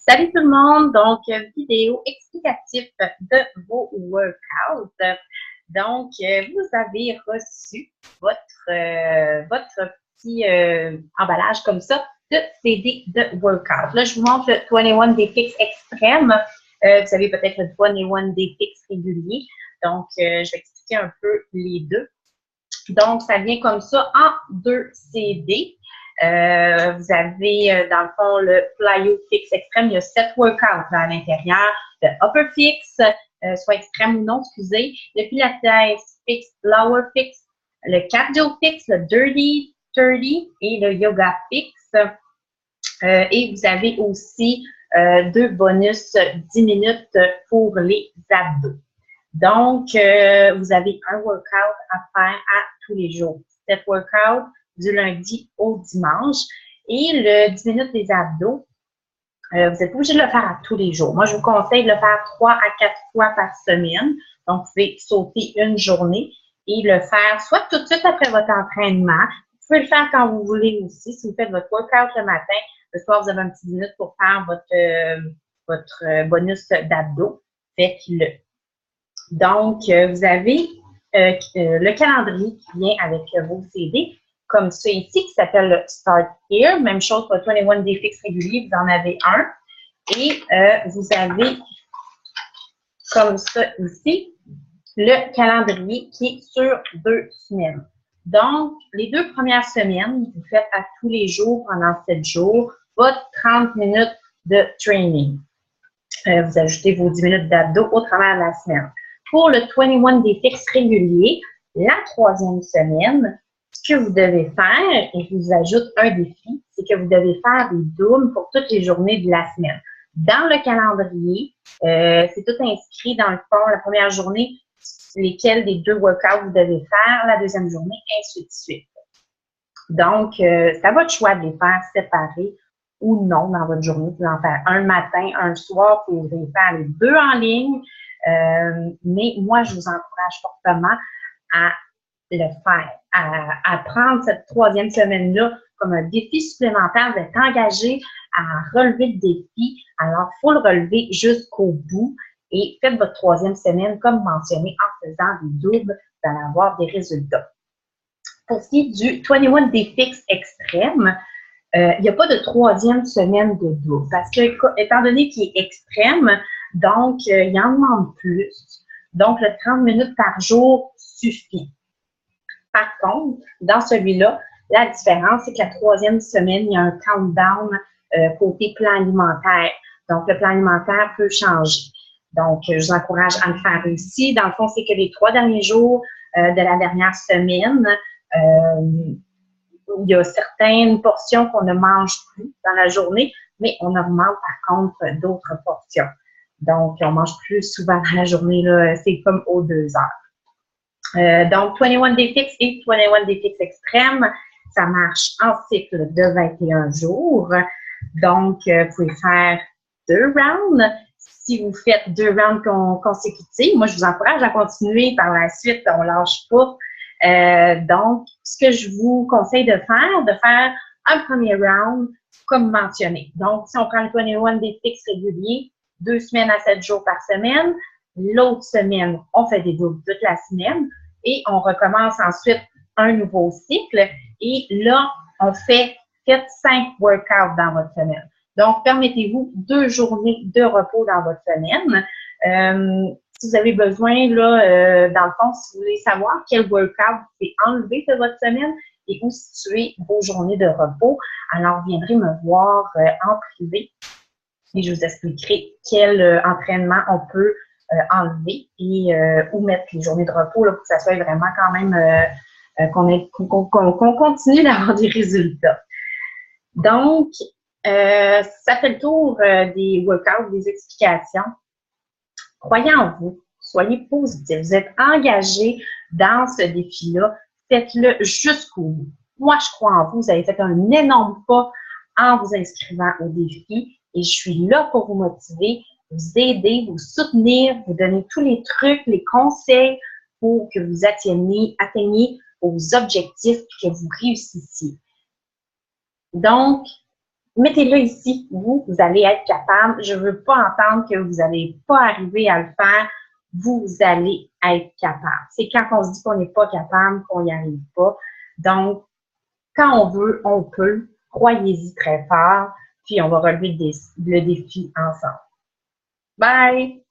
Salut tout le monde! Donc, vidéo explicative de vos workouts. Donc, vous avez reçu votre petit emballage comme ça de CD de workout. Là, je vous montre le 21 Day Fix extrême. Vous avez peut-être le 21 Day Fix régulier. Donc, je vais expliquer un peu les deux. Donc, ça vient comme ça en 2 CD. Vous avez, dans le fond, le Plyo Fix extrême. Il y a 7 workouts à l'intérieur. Le Upper Fix, soit extrême ou non, excusez. Le Pilates Fix, Lower Fix. Le Cardio Fix, le Dirty 30 et le Yoga Fix. Et vous avez aussi 2 bonus 10 minutes pour les abdos. Donc, vous avez un workout à faire à tous les jours. 7 workouts du lundi au dimanche. Et le 10 minutes des abdos, vous n'êtes pas obligé de le faire à tous les jours. Moi, je vous conseille de le faire 3 à 4 fois par semaine. Donc, vous pouvez sauter une journée et le faire soit tout de suite après votre entraînement. Vous pouvez le faire quand vous voulez aussi. Si vous faites votre workout le matin, le soir, vous avez un petit minute pour faire votre bonus d'abdos. Faites-le. Donc, vous avez le calendrier qui vient avec vos CD, comme ça ici, qui s'appelle le Start Here. Même chose pour le 21 Day Fix régulier, vous en avez un. Et vous avez, comme ça ici, le calendrier qui est sur 2 semaines. Donc, les 2 premières semaines, vous faites à tous les jours, pendant 7 jours, votre 30 minutes de training. Vous ajoutez vos 10 minutes d'abdos au travers de la semaine. Pour le 21 Day Fix régulier, la 3e semaine, ce que vous devez faire, et je vous ajoute un défi, c'est que vous devez faire des doubles pour toutes les journées de la semaine. Dans le calendrier, c'est tout inscrit dans le fond, la première journée, lesquels des 2 workouts vous devez faire, la 2e journée, ainsi de suite. Donc, c'est à votre choix de les faire séparés ou non dans votre journée. Vous pouvez en faire un matin, un soir, vous pouvez faire les 2 en ligne. Mais moi, je vous encourage fortement à le faire, à prendre cette 3e semaine-là comme un défi supplémentaire, d'être engagé à relever le défi. Alors, il faut le relever jusqu'au bout et faites votre 3e semaine comme mentionné en faisant des doubles, vous allez avoir des résultats. Pour ce qui est du 21 Day Fix extrême, il n'y a pas de 3e semaine de double parce que, étant donné qu'il est extrême, donc, il en demande plus. Donc, le 30 minutes par jour suffit. Par contre, dans celui-là, la différence, c'est que la 3e semaine, il y a un countdown côté plan alimentaire. Donc, le plan alimentaire peut changer. Donc, je vous encourage à le faire ici. Dans le fond, c'est que les 3 derniers jours de la dernière semaine, il y a certaines portions qu'on ne mange plus dans la journée, mais on augmente par contre d'autres portions. Donc, on mange plus souvent dans la journée, c'est comme aux 2 heures. Donc, 21 Day Fix et 21 Day Fix extrême, ça marche en cycle de 21 jours. Donc, vous pouvez faire 2 rounds. Si vous faites 2 rounds consécutifs, moi, je vous encourage à continuer par la suite, on ne lâche pas. Donc, ce que je vous conseille de faire un premier round comme mentionné. Donc, si on prend le 21 Day Fix régulier, 2 semaines à 7 jours par semaine, l'autre semaine, on fait des doubles toute la semaine et on recommence ensuite un nouveau cycle et là, on faites 5 workouts dans votre semaine. Donc, permettez-vous 2 journées de repos dans votre semaine. Si vous avez besoin, là, dans le fond, si vous voulez savoir quel workout vous pouvez enlever de votre semaine et où situer vos journées de repos, alors vous viendrez me voir en privé et je vous expliquerai quel entraînement on peut enlever et où mettre les journées de repos là, pour que ça soit vraiment quand même qu'on continue d'avoir des résultats. Donc, ça fait le tour des workouts, des explications. Croyez en vous, soyez positif, vous êtes engagé dans ce défi-là, faites-le jusqu'au bout. Moi, je crois en vous, vous avez fait un énorme pas en vous inscrivant au défi et je suis là pour vous motiver, vous aider, vous soutenir, vous donner tous les trucs, les conseils pour que vous atteigniez vos objectifs et que vous réussissiez. Donc, mettez-le ici. Vous allez être capable. Je ne veux pas entendre que vous n'allez pas arriver à le faire. Vous allez être capable. C'est quand on se dit qu'on n'est pas capable qu'on n'y arrive pas. Donc, quand on veut, on peut. Croyez-y très fort. Puis, on va relever le défi ensemble. Bye!